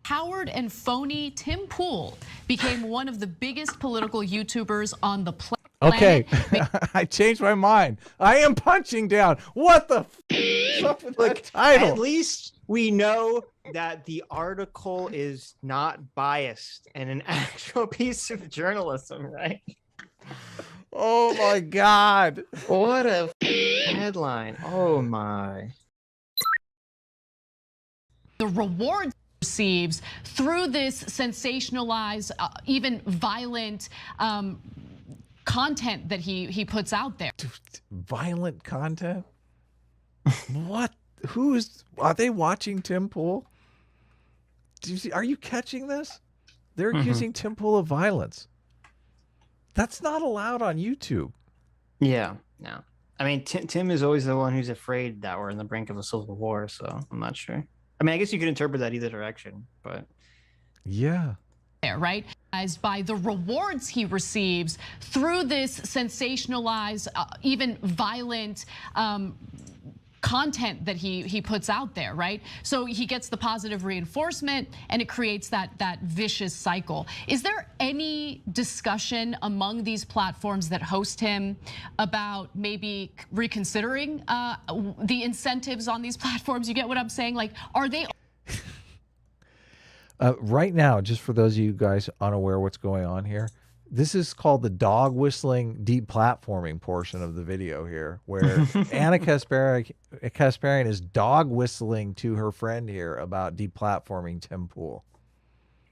Howard and phony Tim Pool became one of the biggest political YouTubers on the planet. Okay, I changed my mind. I am punching down. What the f with that title? At least we know that the article is not biased and an actual piece of journalism, right? Oh my God. What a headline. Oh my. The rewards receives through this sensationalized, even violent content that he puts out there. Violent content? What? Are they watching Tim Pool? Do you see? Are you catching this? They're accusing Tim Pool of violence. That's not allowed on YouTube. Yeah, no. I mean, Tim is always the one who's afraid that we're in the brink of a civil war, so I'm not sure. I mean, I guess you could interpret that either direction, but yeah. Right? As by the rewards he receives through this sensationalized, even violent content that he puts out there, right? So he gets the positive reinforcement and it creates that vicious cycle. Is there any discussion among these platforms that host him about maybe reconsidering the incentives on these platforms? You get what I'm saying? Like, are they? Right now, just for those of you guys unaware what's going on here, this is called the dog whistling deplatforming portion of the video here, where Anna Kasparian is dog whistling to her friend here about deplatforming Tim Pool.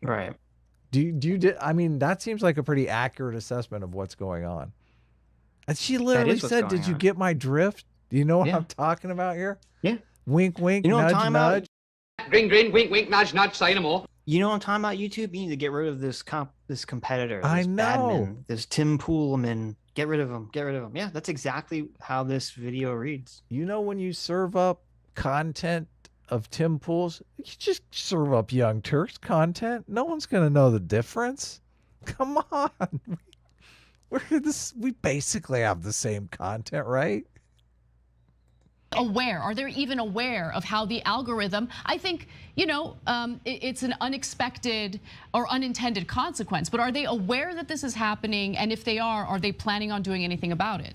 Right. I mean, that seems like a pretty accurate assessment of what's going on. And she literally said, "Did you get my drift? Do you know what I'm talking about here?" Yeah. Wink, wink, you know nudge, what I'm nudge. Grin, grin, wink, wink, nudge, nudge, say no more. You know what I'm talking about, YouTube? You need to get rid of this competitor. This I know. Badman, this Tim Poolman. Get rid of him. Get rid of him. Yeah, that's exactly how this video reads. You know, when you serve up content of Tim Pool's, you just serve up Young Turks content. No one's going to know the difference. Come on. We basically have the same content, right? Aware? Are they even aware of how the algorithm? I think, you know, it's an unexpected or unintended consequence, but are they aware that this is happening? And if they are they planning on doing anything about it?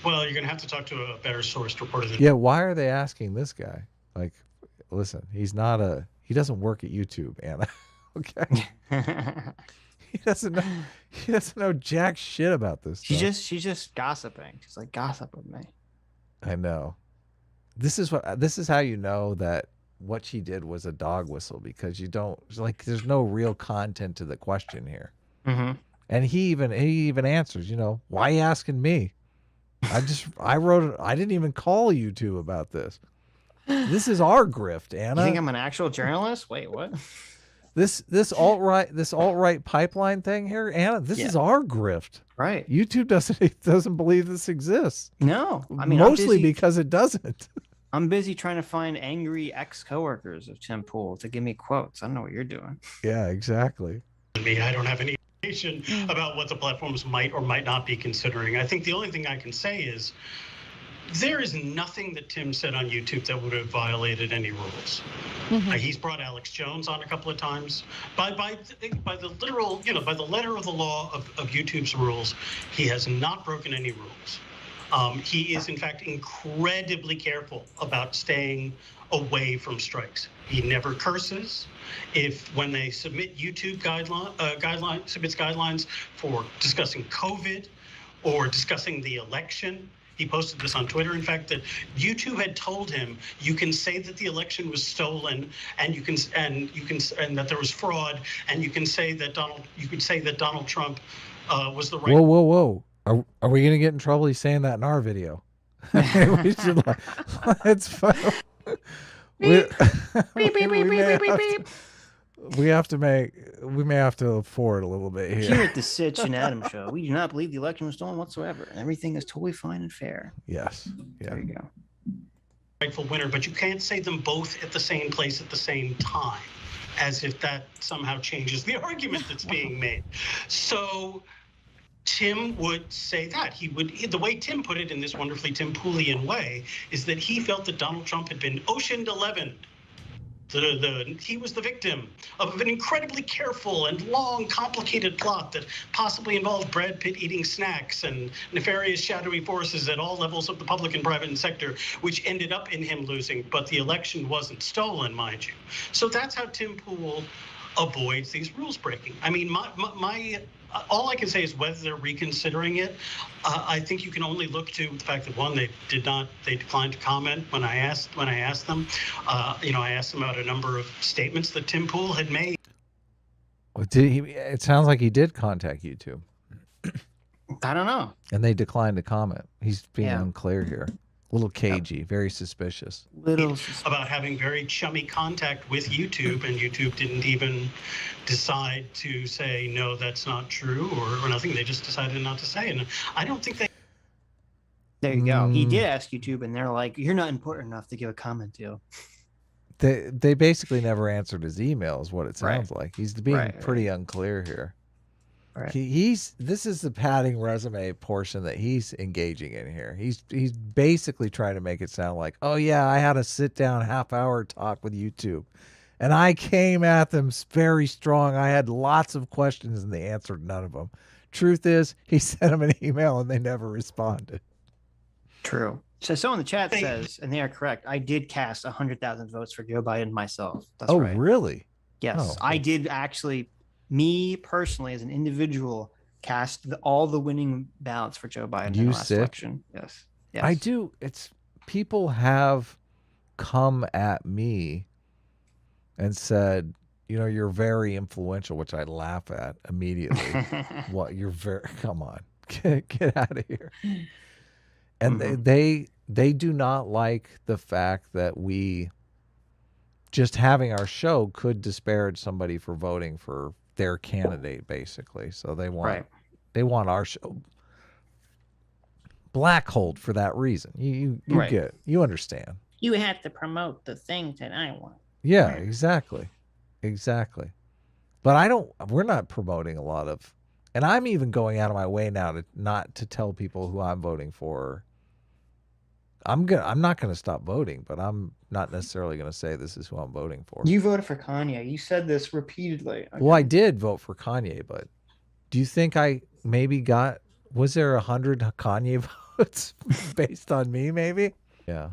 Well, you're going to have to talk to a better sourced reporter than. Yeah, why are they asking this guy? Like, listen, he doesn't work at YouTube, Anna. Okay. He doesn't know jack shit about this stuff. She's just gossiping. She's like, gossip with me. I know. This is how you know that what she did was a dog whistle, because you don't, like, there's no real content to the question here. And he even answers, you know, why are you asking me? I didn't even call you two about this. This is our grift, Anna. You think I'm an actual journalist? Wait, what? This alt-right pipeline thing here, Anna, this is our grift. Right. YouTube doesn't believe this exists. No. I mean, mostly because it doesn't. I'm busy trying to find angry ex-coworkers of Tim Pool to give me quotes. I don't know what you're doing. Yeah, exactly. I don't have any information about what the platforms might or might not be considering. I think the only thing I can say is there is nothing that Tim said on YouTube that would have violated any rules. He's brought Alex Jones on a couple of times. By the literal, you know, by the letter of the law of YouTube's rules, he has not broken any rules. He is, in fact, incredibly careful about staying away from strikes. He never curses. When they submit YouTube submits guidelines for discussing COVID or discussing the election, he posted this on Twitter, in fact, that YouTube had told him you can say that the election was stolen, and that there was fraud, and you can say that Donald Trump was the right. Whoa! Are we gonna get in trouble? He's saying that in our video. We should. It's fun. We may have to afford a little bit here. Here at the Sitch and Adam show, we do not believe the election was stolen whatsoever. Everything is totally fine and fair. Yes. Yeah. There you go. Rightful winner, but you can't say them both at the same place at the same time, as if that somehow changes the argument that's being made. So Tim would say that. The way Tim put it in this wonderfully Tim Poolian way is that he felt that Donald Trump had been Ocean 11 He was the victim of an incredibly careful and long, complicated plot that possibly involved Brad Pitt eating snacks and nefarious shadowy forces at all levels of the public and private sector, which ended up in him losing. But the election wasn't stolen, mind you. So that's how Tim Pool avoids these rules breaking. I mean, all I can say is whether they're reconsidering it. I think you can only look to the fact that one, they declined to comment when I asked them. I asked them about a number of statements that Tim Pool had made. Well, it sounds like he did contact YouTube. I don't know. And they declined to comment. He's being unclear here. A little cagey, very suspicious. About having very chummy contact with YouTube, and YouTube didn't even decide to say, no, that's not true or nothing. They just decided not to say. And I don't think they... There you go. He did ask YouTube, and they're like, you're not important enough to give a comment to. They basically never answered his email is what it sounds like. He's being pretty unclear here. Right. This is the padding resume portion that he's engaging in here. He's basically trying to make it sound like, oh yeah, I had a sit down half-hour talk with YouTube, and I came at them very strong. I had lots of questions and they answered none of them. Truth is, he sent them an email and they never responded. True. So someone in the chat says, and they are correct, I did cast 100,000 votes for Joe Biden myself. That's right. Oh, really? Yes, oh. I did actually. Me personally, as an individual, cast all the winning ballots for Joe Biden in the last election. Yes. I do. People have come at me and said, you're very influential, which I laugh at immediately. What? Come on, get out of here. And they do not like the fact that we just having our show could disparage somebody for voting for their candidate, basically. So they want our show blackholed for that reason. You understand. You have to promote the thing that I want. Yeah, exactly. But we're not promoting a lot of, and I'm even going out of my way now not to tell people who I'm voting for. I'm not going to stop voting, but I'm not necessarily going to say this is who I'm voting for. You voted for Kanye. You said this repeatedly. Okay. Well, I did vote for Kanye, but do you think I maybe was there 100 Kanye votes based on me, maybe? Yeah.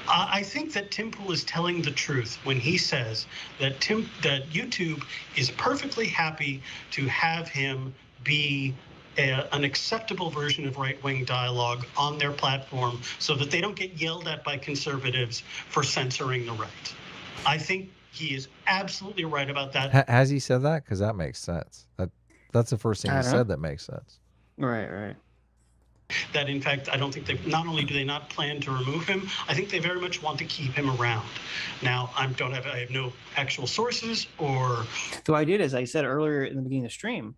I think that Tim Pool is telling the truth when he says that YouTube is perfectly happy to have him be an acceptable version of right-wing dialogue on their platform so that they don't get yelled at by conservatives for censoring the right. I think he is absolutely right about that. Has he said that? Because that makes sense. That's the first thing he said that makes sense. Right. That, in fact, I don't think not only do they not plan to remove him, I think they very much want to keep him around. Now, I have no actual sources or... So I did, as I said earlier in the beginning of the stream,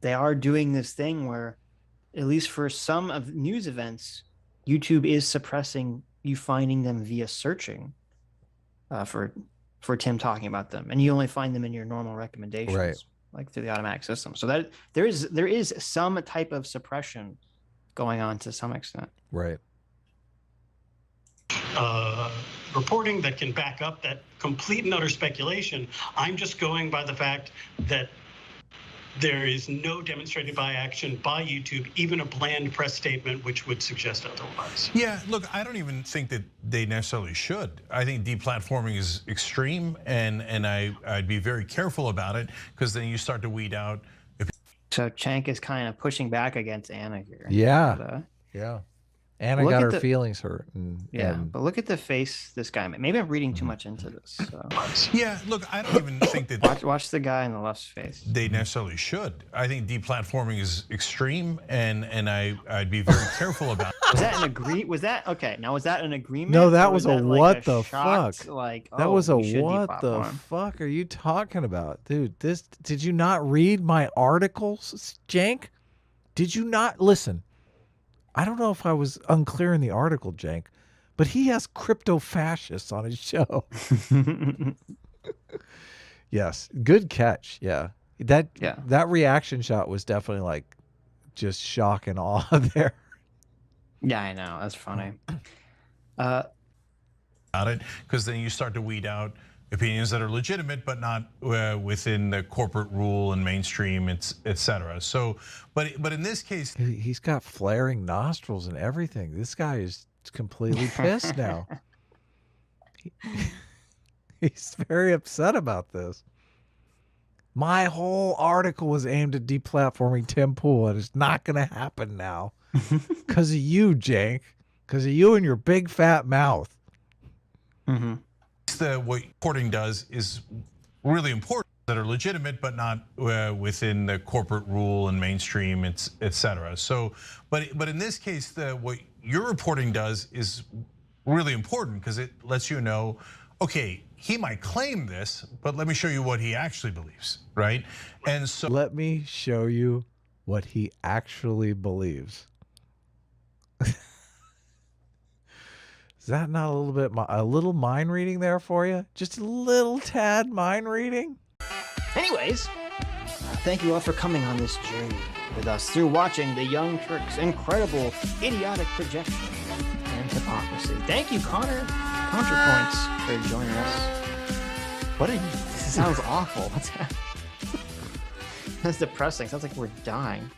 they are doing this thing where, at least for some of news events, YouTube is suppressing you finding them via searching for Tim talking about them, and you only find them in your normal recommendations, like through the automatic system. So that there is some type of suppression going on to some extent. Right. Reporting that can back up that complete and utter speculation. I'm just going by the fact that there is no demonstrated by action by YouTube, even a bland press statement, which would suggest otherwise. Yeah, look, I don't even think that they necessarily should. I think deplatforming is extreme, and I'd be very careful about it, because then you start to weed out. So Chank is kind of pushing back against Anna here. Yeah, but, yeah. Anna got her feelings hurt. But look at the face this guy made. Maybe I'm reading too much into this. So. Yeah, look, I don't even think that... Watch the guy in the left's face. They necessarily should. I think deplatforming is extreme, and I'd be very careful about it. Was that okay, now was that an agreement? No, that was what the shocked, fuck? Like, that was a what the fuck are you talking about? Dude, did you not read my articles, Jank? Did you not listen? I don't know if I was unclear in the article, Jank, but he has crypto fascists on his show. Yes, good catch. Yeah, that reaction shot was definitely like just shock and awe there. Yeah, I know. That's funny. about it, because then you start to weed out opinions that are legitimate but not within the corporate rule and mainstream, etc. So, but in this case, he's got flaring nostrils and everything. This guy is completely pissed now. He's very upset about this. My whole article was aimed at deplatforming Tim Pool, and it's not going to happen now because of you, Jank. Because of you and your big fat mouth. What reporting does is really important, that are legitimate but not within the corporate rule and mainstream, etc. So, but in this case, what your reporting does is really important because it lets you know, okay, he might claim this, but let me show you what he actually believes, right? And so let me show you what he actually believes. Is that not a little mind reading there for you? Just a little tad mind reading? Anyways, thank you all for coming on this journey with us through watching the Young Turks' incredible idiotic projection and hypocrisy. Thank you, Connor Counterpoints, for joining us. This sounds awful. What's happening? That's depressing. Sounds like we're dying.